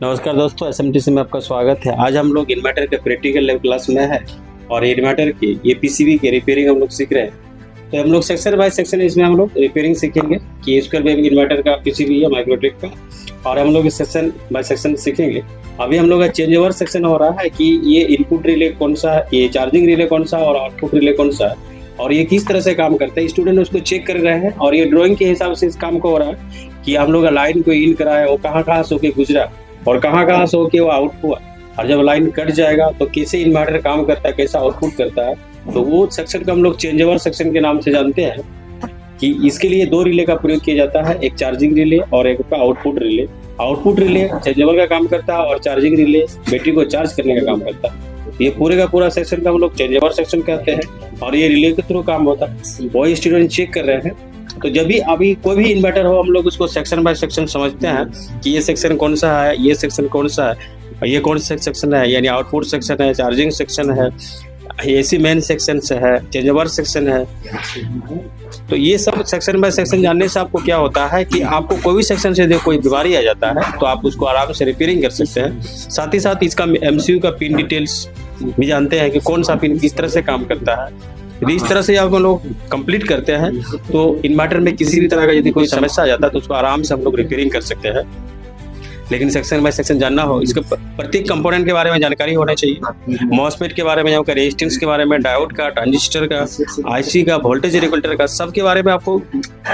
नमस्कार दोस्तों, एसएमटीसी में आपका स्वागत है। आज हम लोग इन्वर्टर के प्रैक्टिकल लेवल क्लास में है और इन्वर्टर के ये पीसीबी के रिपेयरिंग हम लोग सीख रहे हैं। तो हम लोग सेक्शन बाय सेक्शन इसमें हम लोग रिपेयरिंग सीखेंगे कि स्क्वायर वेव इन्वर्टर का पीसीबी है माइक्रोटेक का, और हम लोग सेक्शन बाय सेक्शन सीखेंगे। अभी हम लोग का चेंज ओवर सेक्शन हो रहा है कि ये इनपुट रिले कौन सा है, ये चार्जिंग रिले कौन सा और आउटपुट रिले कौन सा है और ये किस तरह से काम करता है। स्टूडेंट उसको चेक कर रहे हैं और ये ड्राइंग के हिसाब से इस काम को हो रहा है कि हम लोग लाइन को इन करा है, वो कहाँ से होके गुजरा और कहाँ से होके वो आउट हुआ, और जब लाइन कट जाएगा तो कैसे इन्वर्टर काम करता है, कैसा आउटपुट करता है। तो वो सेक्शन को हम लोग चेंज ओवर सेक्शन के नाम से जानते हैं कि इसके लिए दो रिले का प्रयोग किया जाता है, एक चार्जिंग रिले और एक का output relay. Output relay change over का काम करता है और चार्जिंग रिले बैटरी को चार्ज करने का काम करता है। ये पूरे का पूरा सेक्शन का हम लोग चेंज ओवर सेक्शन कहते हैं और ये रिले के थ्रू काम होता है। वही स्टूडेंट चेक कर रहे हैं। तो जब भी अभी कोई भी इन्वर्टर हो हम लोग उसको सेक्शन बाय सेक्शन समझते हैं कि ये सेक्शन कौन सा है, ये सेक्शन कौन सा है, ये कौन सा सेक्शन है, यानी आउटपुट सेक्शन है, चार्जिंग सेक्शन है, एसी मेन सेक्शन से है, चेंज ओवर सेक्शन है। तो ये सब सेक्शन बाय सेक्शन जानने से आपको क्या होता है कि आपको कोई भी सेक्शन से कोई बीमारी आ जाता है तो आप उसको आराम से रिपेयरिंग कर सकते हैं। साथ ही साथ इसका एमसीयू का पिन डिटेल्स भी जानते हैं कि कौन सा पिन किस तरह से काम करता है। यदि इस तरह से आप लोग कंप्लीट करते हैं तो इन्वर्टर में किसी भी तरह का यदि कोई समस्या आ जाता है तो उसको आराम से हम लोग रिपेयरिंग कर सकते हैं। लेकिन सेक्शन बाय सेक्शन जानना हो, इसके प्रत्येक कंपोनेंट के बारे में जानकारी होना चाहिए। मॉसफेट के बारे में, यहाँ का रेजिस्टेंस के बारे में, डायोड का, ट्रांजिस्टर का, आईसी का, वोल्टेज रेगुलेटर का, सब के बारे में आपको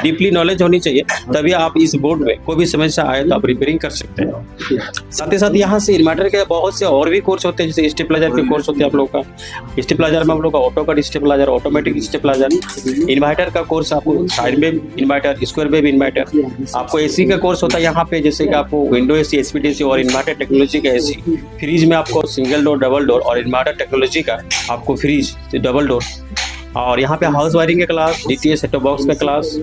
डीपली नॉलेज होनी चाहिए। तभी आप इस बोर्ड में कोई भी समस्या आए तो आप रिपेयरिंग कर सकते हैं। साथ ही साथ यहाँ से इन्वर्टर के बहुत से और भी कोर्स होते हैं, जैसे स्टेबलाइजर के कोर्स होते हैं आप लोग का। स्टेबलाइजर में हम लोग का ऑटो का स्टेबलाइजर, ऑटोमेटिक स्टेबलाइजर, इन्वर्टर का कोर्स आपको sine wave inverter, square wave inverter, आपको एसी का कोर्स होता है यहाँ पे, जैसे कि आपको विंडो एसी, एसपीडीसी और इन्वर्टर टेक्नोलॉजी का एसी। फ्रिज में आपको सिंगल डोर, डबल डोर और इन्वर्टर टेक्नोलॉजी का आपको फ्रिज डबल डोर, और यहाँ पे हाउस वायरिंग का क्लास, डीटीएच सेटअप बॉक्स का क्लास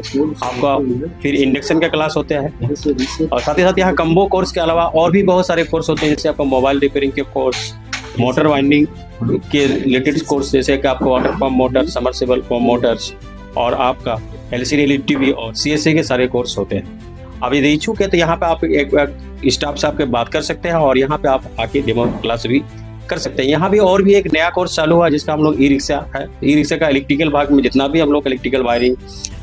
आपका, फिर इंडक्शन का क्लास होते हैं। और साथ ही साथ यहाँ कम्बो कोर्स के अलावा और भी बहुत सारे कोर्स होते हैं, जैसे आपका मोबाइल रिपेयरिंग के कोर्स, मोटर वाइंडिंग के रिलेटेड कोर्स, जैसे कि आपको water pump motor, submersible pump Motors और आपका एलसीडी एलईडी टीवी और सीएससी के सारे कोर्स होते हैं। अब यदि इच्छुक है तो यहाँ पे आप एक स्टाफ से आपके बात कर सकते हैं और यहाँ पे आप आके डेमो क्लास भी कर सकते हैं। यहाँ भी और भी एक नया कोर्स चालू हुआ जिसका हम लोग ई रिक्शा है। ई रिक्शा का इलेक्ट्रिकल भाग में जितना भी हम लोग इलेक्ट्रिकल वायरिंग,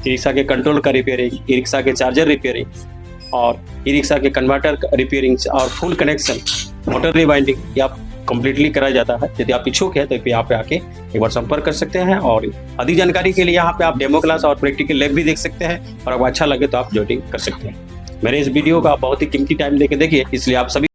ई रिक्शा के कंट्रोल का रिपेयरिंग, ई रिक्शा के चार्जर रिपेयरिंग और ई रिक्शा के कन्वर्टर रिपेयरिंग और फुल कनेक्शन, मोटर रिवाइंडिंग, ये आप कम्प्लीटली कराया जाता है। यदि आप इच्छुक है तो यहाँ पे आके एक बार संपर्क कर सकते हैं और अधिक जानकारी के लिए यहाँ पे आप डेमो क्लास और प्रैक्टिकल लैब भी देख सकते हैं और आपको अच्छा लगे तो आप ज्वाइनिंग कर सकते हैं। मेरे इस वीडियो का बहुत ही कीमती टाइम देके देखिए, इसलिए आप सभी